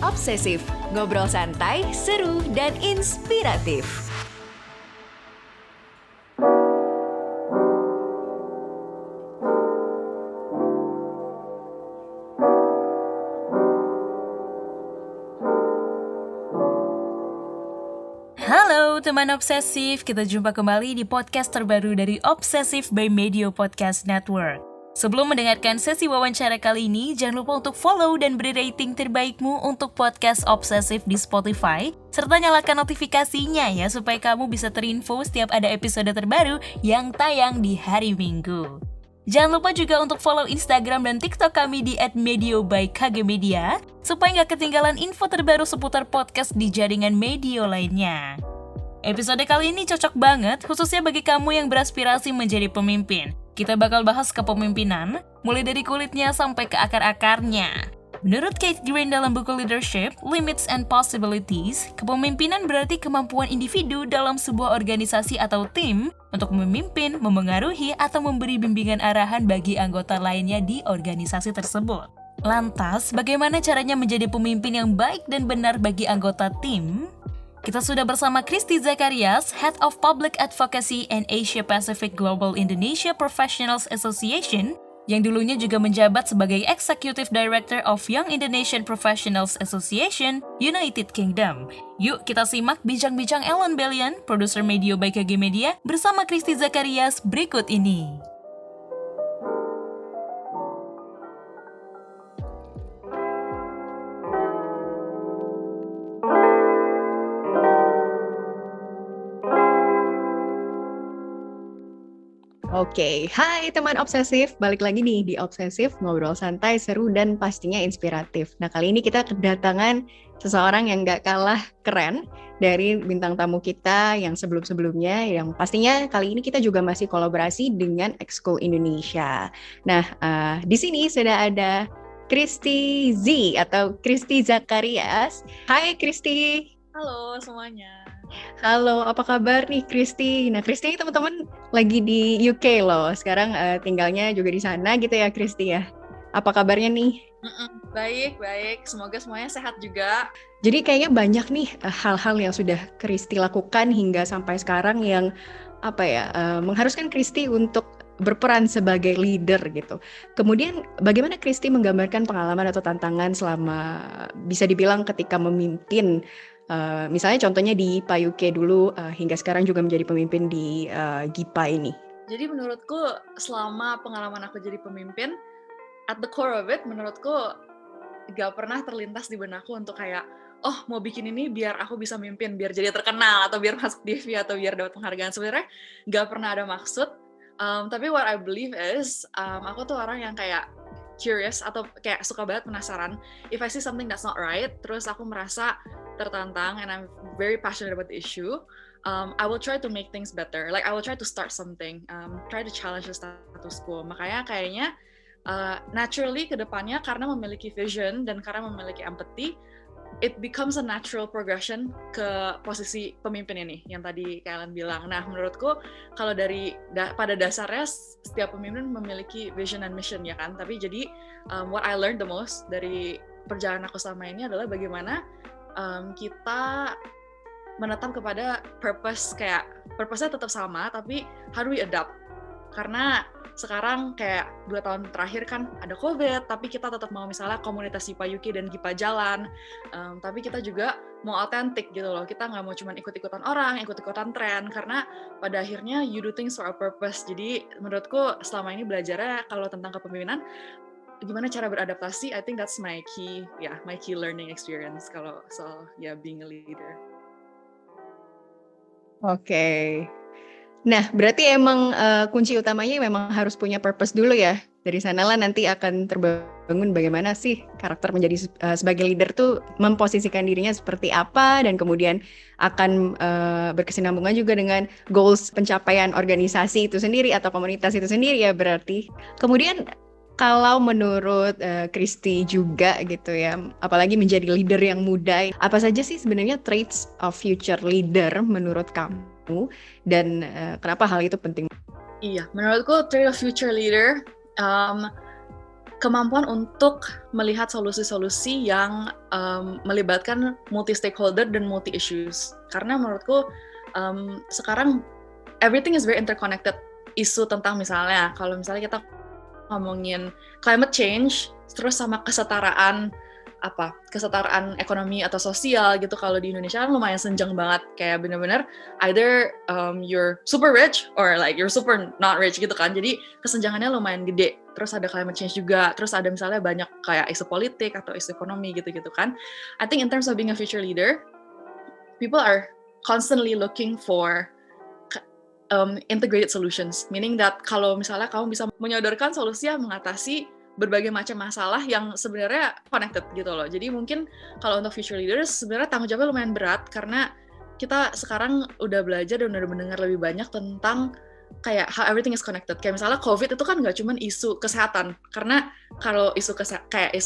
Obsesif, ngobrol santai, seru, dan inspiratif. Halo teman obsesif, kita jumpa kembali di podcast terbaru dari Obsesif by Medio Podcast Network. Sebelum mendengarkan sesi wawancara kali ini, jangan lupa untuk follow dan beri rating terbaikmu untuk podcast Obsesif di Spotify, serta nyalakan notifikasinya ya supaya kamu bisa terinfo setiap ada episode terbaru yang tayang di hari Minggu. Jangan lupa juga untuk follow Instagram dan TikTok kami di @medio by KG Media, supaya nggak ketinggalan info terbaru seputar podcast di jaringan media lainnya. Episode kali ini cocok banget, khususnya bagi kamu yang beraspirasi menjadi pemimpin. Kita bakal bahas kepemimpinan, mulai dari kulitnya sampai ke akar-akarnya. Menurut Kate Green dalam buku Leadership, Limits and Possibilities, kepemimpinan berarti kemampuan individu dalam sebuah organisasi atau tim untuk memimpin, memengaruhi, atau memberi bimbingan arahan bagi anggota lainnya di organisasi tersebut. Lantas, bagaimana caranya menjadi pemimpin yang baik dan benar bagi anggota tim? Kita sudah bersama Christy Zacharias, Head of Public Advocacy and Asia Pacific Global Indonesia Professionals Association, yang dulunya juga menjabat sebagai Executive Director of Young Indonesian Professionals Association, United Kingdom. Yuk kita simak bincang-bincang Ellen Bellion, produser Medio by KG Media, bersama Christy Zacharias berikut ini. Oke, hai teman obsesif, balik lagi nih di Obsesif, ngobrol santai, seru, dan pastinya inspiratif. Nah, kali ini kita kedatangan seseorang yang gak kalah keren dari bintang tamu kita yang sebelum-sebelumnya, yang pastinya kali ini kita juga masih kolaborasi dengan Exco Indonesia. Nah, di sini sudah ada Christy Z atau Christy Zacharias. Hai Christy. Halo semuanya. Halo, apa kabar nih Christy? Nah, Christy ini teman-teman lagi di UK loh. Sekarang tinggalnya juga di sana gitu ya, Christy ya. Apa kabarnya nih? Baik. Semoga semuanya sehat juga. Jadi kayaknya banyak nih hal-hal yang sudah Christy lakukan hingga sampai sekarang yang mengharuskan Christy untuk berperan sebagai leader gitu. Kemudian bagaimana Christy menggambarkan pengalaman atau tantangan selama bisa dibilang ketika memimpin, misalnya contohnya di PAYUK dulu hingga sekarang juga menjadi pemimpin di GIPA ini. Jadi menurutku selama pengalaman aku jadi pemimpin, at the core of it menurutku gak pernah terlintas di benakku untuk kayak, oh mau bikin ini biar aku bisa mimpin, biar jadi terkenal, atau biar masuk TV, atau biar dapat penghargaan. Sebenarnya gak pernah ada maksud, tapi what I believe is, aku tuh orang yang kayak curious, atau kayak suka banget penasaran. If I see something that's not right, terus aku merasa tertantang, and I'm very passionate about the issue, I will try to make things better. Like I will try to start something, try to challenge the status quo. Makanya kayaknya naturally ke depannya, karena memiliki vision dan karena memiliki empathy, it becomes a natural progression ke posisi pemimpin ini yang tadi kalian bilang. Nah, menurutku kalau dari pada dasarnya setiap pemimpin memiliki vision and mission ya kan. Tapi jadi what I learned the most dari perjalanan aku selama ini adalah bagaimana kita menetap kepada purpose, kayak purpose-nya tetap sama tapi how do we adapt? Karena sekarang kayak 2 tahun terakhir kan ada COVID, tapi kita tetap mau misalnya komunitas di PAYUK dan GIPA jalan, tapi kita juga mau autentik gitu loh. Kita nggak mau cuma ikut-ikutan orang, ikut-ikutan tren, karena pada akhirnya you do things for a purpose. Jadi menurutku selama ini belajarnya kalau tentang kepemimpinan, gimana cara beradaptasi, I think that's my key learning experience kalau soal being a leader. Oke. Nah, berarti emang kunci utamanya memang harus punya purpose dulu ya. Dari sanalah nanti akan terbangun bagaimana sih karakter menjadi sebagai leader tuh memposisikan dirinya seperti apa, dan kemudian akan berkesinambungan juga dengan goals pencapaian organisasi itu sendiri atau komunitas itu sendiri ya berarti. Kemudian kalau menurut Christy juga gitu ya, apalagi menjadi leader yang muda, apa saja sih sebenarnya traits of future leader menurut kamu? Dan kenapa hal itu penting? Iya, menurutku trait of future leader kemampuan untuk melihat solusi-solusi yang melibatkan multi-stakeholder dan multi-issues. Karena menurutku sekarang everything is very interconnected. Isu tentang misalnya, kalau misalnya kita ngomongin climate change, terus sama kesetaraan ekonomi atau sosial gitu, kalau di Indonesia kan lumayan senjang banget, kayak bener-bener either you're super rich or like you're super not rich gitu kan, jadi kesenjangannya lumayan gede. Terus ada climate change juga, terus ada misalnya banyak kayak isu politik atau isu ekonomi gitu-gitu kan. I think in terms of being a future leader, people are constantly looking for integrated solutions, meaning that kalau misalnya kamu bisa menyodorkan solusi yang mengatasi berbagai macam masalah yang sebenarnya connected gitu loh. Jadi mungkin kalau untuk future leaders sebenarnya tanggung jawabnya lumayan berat, karena kita sekarang udah belajar dan udah mendengar lebih banyak tentang kayak how everything is connected. Kayak misalnya COVID itu kan nggak cuma isu kesehatan, karena kalau isu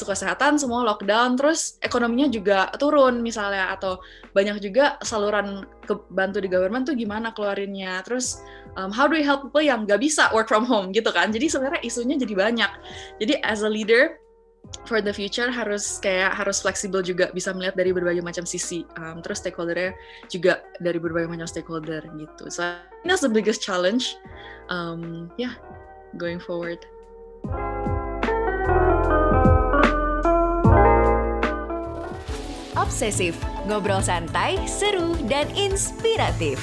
kesehatan semua lockdown, terus ekonominya juga turun misalnya, atau banyak juga saluran bantu di government tuh gimana keluarinnya, terus how do we help people yang nggak bisa work from home gitu kan. Jadi sebenarnya isunya jadi banyak. Jadi as a leader for the future harus fleksibel juga, bisa melihat dari berbagai macam sisi, terus stakeholdernya juga dari berbagai macam stakeholder gitu. So that's the biggest challenge, going forward. Obsesif, ngobrol santai, seru, dan inspiratif.